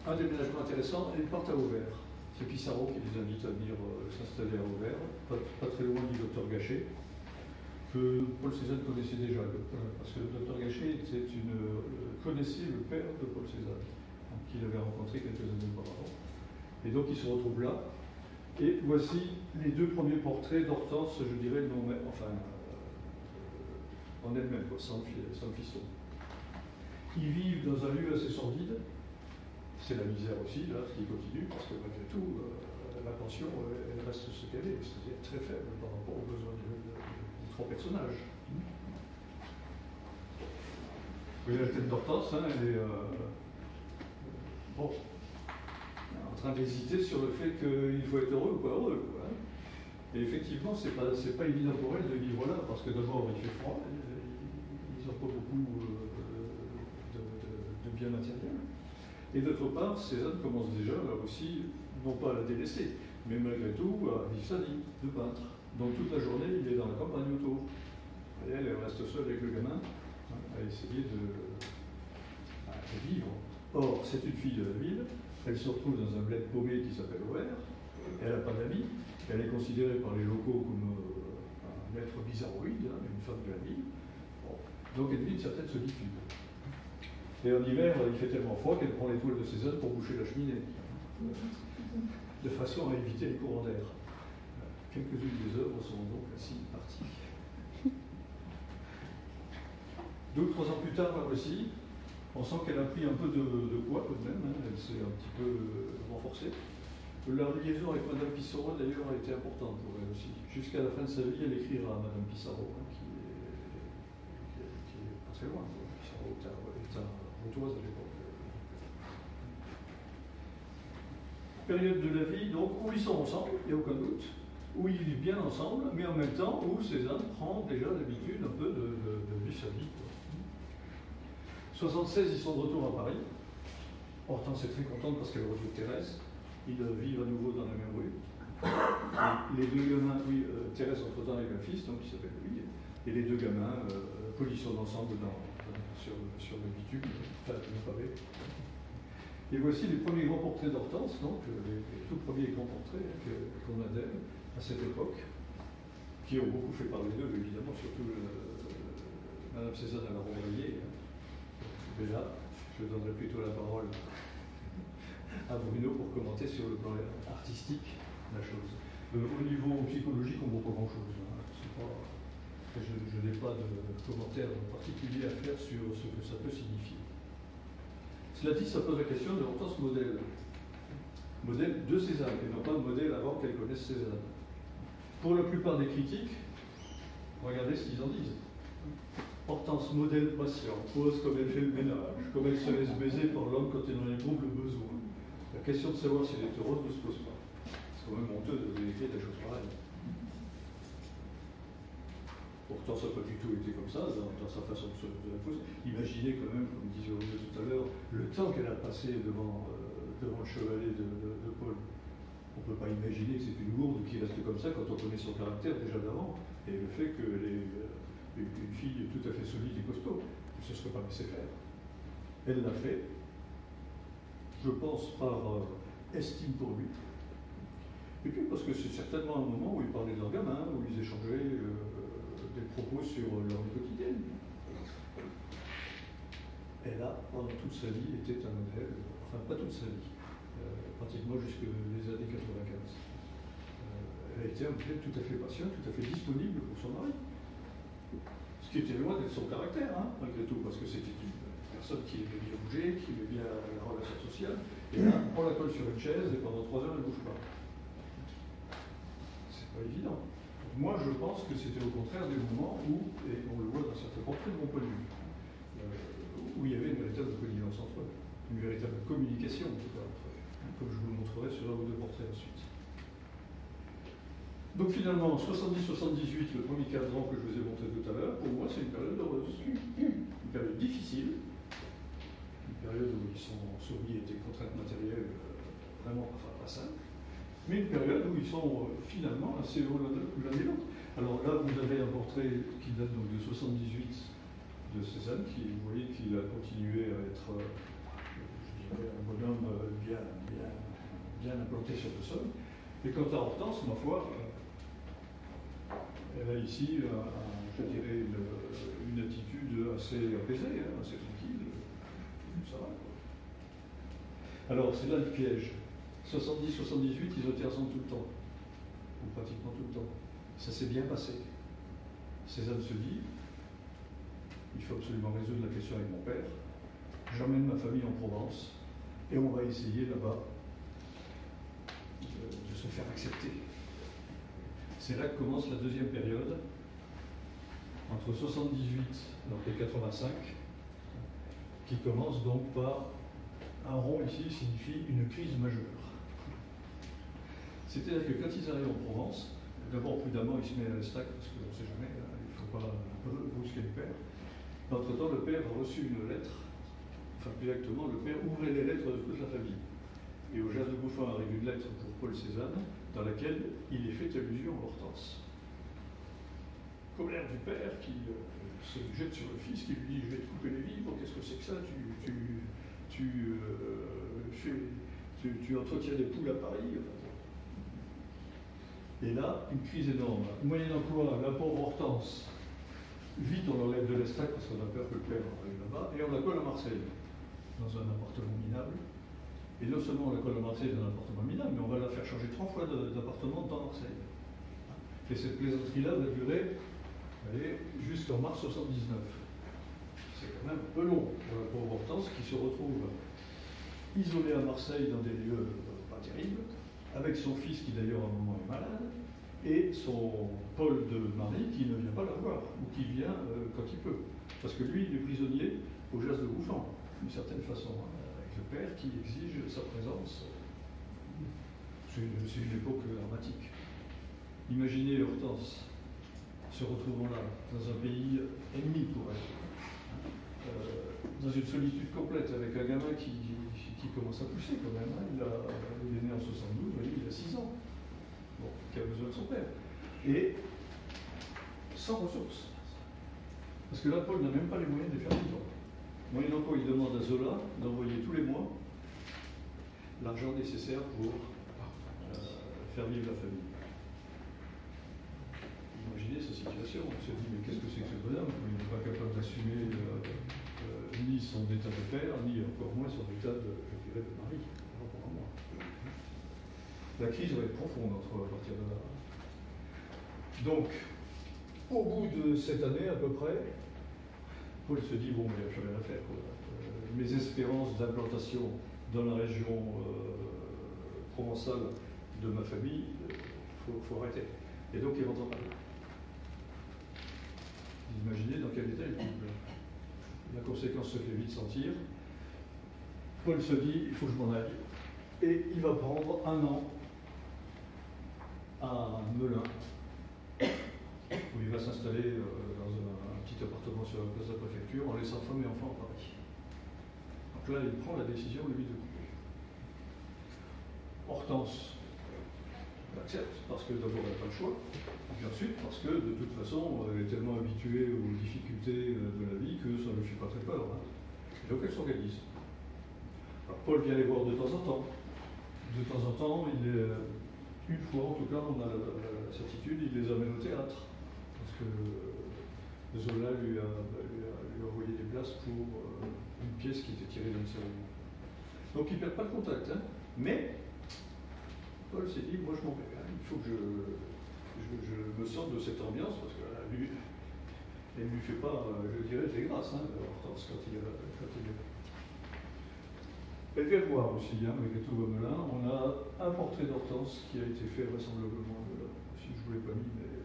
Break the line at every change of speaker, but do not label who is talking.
un déménagement intéressant et ils partent à Auvers. C'est Pissarro qui les invite à venir s'installer à Auvers, pas très loin du docteur Gachet, que Paul Cézanne connaissait déjà, parce que le docteur Gachet connaissait le père de Paul Cézanne, qu'il avait rencontré quelques années auparavant. Et donc il se retrouve là. Et voici les deux premiers portraits d'Hortense, je dirais, en elle-même, sans fiston. Ils vivent dans un lieu assez sordide. C'est la misère aussi, là, qui continue, parce que malgré tout, la pension, elle reste ce qu'elle est, c'est-à-dire très faible par rapport aux besoins des trois personnages. Vous voyez la tête d'Hortense, hein, elle est en train d'hésiter sur le fait qu'il faut être heureux ou pas heureux. Quoi, hein. Et effectivement, c'est pas évident pour elle de vivre là, parce que d'abord, il fait froid, ils n'ont pas beaucoup de biens matériels. Et d'autre part, Cézanne commence déjà, là aussi, non pas à la délaisser, mais malgré tout, à vivre sa vie de peintre. Donc toute la journée, il est dans la campagne autour. Et elle reste seule avec le gamin, à essayer de vivre. Or, c'est une fille de la ville, elle se retrouve dans un bled paumé qui s'appelle Auvers, elle n'a pas d'amis, elle est considérée par les locaux comme un être bizarroïde, une femme de la ville. Bon. Donc elle vit une certaine solitude. Et en hiver, il fait tellement froid qu'elle prend les toiles de Cézanne pour boucher la cheminée, de façon à éviter les courants d'air. Quelques-unes des œuvres sont donc ainsi parties. 2 ou 3 ans plus tard, là aussi, on sent qu'elle a pris un peu de poids tout de même, hein, elle s'est un petit peu renforcée. La liaison avec Madame Pissarro, d'ailleurs, a été importante pour elle aussi. Jusqu'à la fin de sa vie, elle écrira à Madame Pissarro, hein, qui est pas très loin. Pissarro est à Montoise à l'époque. Période de la vie, donc, où ils sont ensemble, il n'y a aucun doute, où ils vivent bien ensemble, mais en même temps où Cézanne prend déjà l'habitude un peu de vivre sa vie. 76, ils sont de retour à Paris. Hortense est très contente parce qu'elle retrouve Thérèse. Ils vivent à nouveau dans la même rue. Les deux gamins, oui, Thérèse entre-temps avec un fils, donc qui s'appelle Louis, et les deux gamins polissonnent ensemble sur le bitume, enfin le pavé. Et voici les premiers grands portraits d'Hortense, donc les tout premiers grands portraits qu'on a d'elle à cette époque, qui ont beaucoup fait parler d'eux, évidemment, surtout Madame Cézanne à la renvoyée. Mais là, je donnerai plutôt la parole à Bruno pour commenter sur le plan artistique la chose. Au niveau psychologique, on ne voit pas grand-chose. Hein. Je n'ai pas de commentaire particulier à faire sur ce que ça peut signifier. Cela dit, ça pose la question de Hortense modèle. Modèle de Cézanne, et non pas modèle avant qu'elle connaisse Cézanne. Pour la plupart des critiques, regardez ce qu'ils en disent. Hortense modèle patient, pose comme elle fait le ménage, comme elle se laisse baiser par l'homme quand elle en éprouve le besoin. La question de savoir si elle est heureuse ne se pose pas. C'est quand même honteux de écrire des choses pareilles. Pourtant, ça n'a pas du tout été comme ça dans sa façon de la poser. Imaginez quand même, comme disait Roger tout à l'heure, le temps qu'elle a passé devant le chevalet de Paul. On ne peut pas imaginer que c'est une gourde qui reste comme ça quand on connaît son caractère déjà d'avant, et le fait qu'elle est une fille tout à fait solide et costaud, elle ne se serait pas laissée faire. Elle l'a fait, je pense, par estime pour lui. Et puis parce que c'est certainement un moment où ils parlaient de leur gamin, où ils échangeaient des propos sur leur vie quotidienne. Elle a, pendant toute sa vie, été un modèle, enfin pas toute sa vie, pratiquement jusque les années 95. Elle a été un modèle tout à fait patient, tout à fait disponible pour son mari. Ce qui était loin d'être son caractère, hein, malgré tout, parce que c'était une personne qui aimait bien bouger, qui aimait bien la relation sociale. Et là, on la colle sur une chaise et pendant 3 heures, elle ne bouge pas. C'est pas évident. Moi, je pense que c'était au contraire des moments où, et on le voit dans certains portraits de mon point de vue, où il y avait une véritable connivence entre eux, une véritable communication, en tout cas, entre eux, comme je vous le montrerai sur 1 ou 2 portraits ensuite. Donc finalement, 70-78, le premier cadran que je vous ai montré tout à l'heure, pour moi, c'est une période heureuse, une période difficile, une période où ils sont soumis à des contraintes matérielles vraiment pas simples, mais une période où ils sont finalement assez heureux l'un et l'autre. Alors là, vous avez un portrait qui date donc de 78 de Cézanne, qui, vous voyez qu'il a continué à être, je dirais, un bonhomme bien implantée sur le sol. Et quant à Hortense, ma foi, elle a ici, je dirais, une attitude assez apaisée, hein, assez tranquille. Ça va, quoi. Alors, c'est là le piège. 70-78, ils ont été ensemble tout le temps, ou pratiquement tout le temps. Ça s'est bien passé. Cézanne se dit, il faut absolument résoudre la question avec mon père. J'emmène ma famille en Provence et on va essayer là-bas de se faire accepter. C'est là que commence la deuxième période, entre 78 et 85, qui commence donc par un rond ici signifie une crise majeure. C'est-à-dire que quand ils arrivent en Provence, d'abord prudemment il se met à l'estac parce qu'on ne sait jamais, il ne faut pas brusquer le père. Entre-temps, le père a reçu une lettre, enfin plus exactement, le père ouvrait les lettres de toute la famille. Et au Jas de Bouffin arrive une lettre pour Paul Cézanne, dans laquelle il est fait allusion à Hortense. Colère du père qui se jette sur le fils, qui lui dit « Je vais te couper les vivres, qu'est-ce que c'est que ça, tu entretiens des poules à Paris ?» Et là, une crise énorme. Moyennant quoi, la pauvre Hortense, vite on l'enlève de l'estac parce qu'on a peur que le père arrive là-bas, et on la colle à Marseille, dans un appartement minable. Et non seulement on la colle à Marseille dans un appartement minable, mais on va la faire changer 3 fois d'appartement dans Marseille. Et cette plaisanterie-là va durer jusqu'en mars 79. C'est quand même un peu long pour la pauvre Hortense qui se retrouve isolée à Marseille dans des lieux pas terribles, avec son fils qui d'ailleurs à un moment est malade, et son Paul de Marie qui ne vient pas la voir, ou qui vient quand il peut. Parce que lui, il est prisonnier au Jas de Bouffin, d'une certaine façon, avec le père qui exige sa présence. C'est une époque dramatique. Imaginez Hortense se retrouvant là, dans un pays ennemi pour elle, dans une solitude complète, avec un gamin qui commence à pousser quand même. Il est né en 72, voyez, il a 6 ans, bon, qui a besoin de son père. Et sans ressources. Parce que là, Paul n'a même pas les moyens de les faire vivre. Moyennant quoi, il demande à Zola d'envoyer tous les mois l'argent nécessaire pour faire vivre la famille. Imaginez sa situation, on se dit mais qu'est-ce que c'est que ce bonhomme? Il n'est pas capable d'assumer ni son état de père, ni encore moins son état de, je dirais, de mari. La crise va être profonde à partir de là. Donc, au bout de cette année à peu près, Paul se dit bon, il n'y a plus rien à faire. Mes espérances d'implantation dans la région provençale de ma famille, il faut arrêter. Et donc il rentre en Paris. Vous imaginez dans quel état il est. La conséquence se fait vite sentir. Paul se dit, il faut que je m'en aille. Et il va prendre 1 an à Melun, où il va s'installer dans un petit appartement sur la place de la préfecture, en laissant femme et enfants à Paris. Donc là, il prend la décision, lui, de couper. Hortense accepte, parce que d'abord, elle n'a pas le choix. Et puis ensuite, parce que de toute façon, elle est tellement habituée aux difficultés de la vie que ça ne lui fait pas très peur. Hein. Et donc elle s'organise. Alors Paul vient les voir de temps en temps. De temps en temps, une fois en tout cas, on a la certitude, il les amène au théâtre. Parce que Zola lui a envoyé des places pour une pièce qui était tirée d'un de ses romans. Donc ils ne perdent pas le contact. Hein. Mais Paul s'est dit, moi je m'en vais. Hein. Il faut que je me sorte de cette ambiance, parce que elle ne lui fait pas, je dirais, des grâces, hein, Hortense, quand il est. Elle vient le voir aussi, hein, avec tout Melun. On a un portrait d'Hortense qui a été fait vraisemblablement, si je ne vous l'ai pas mis, mais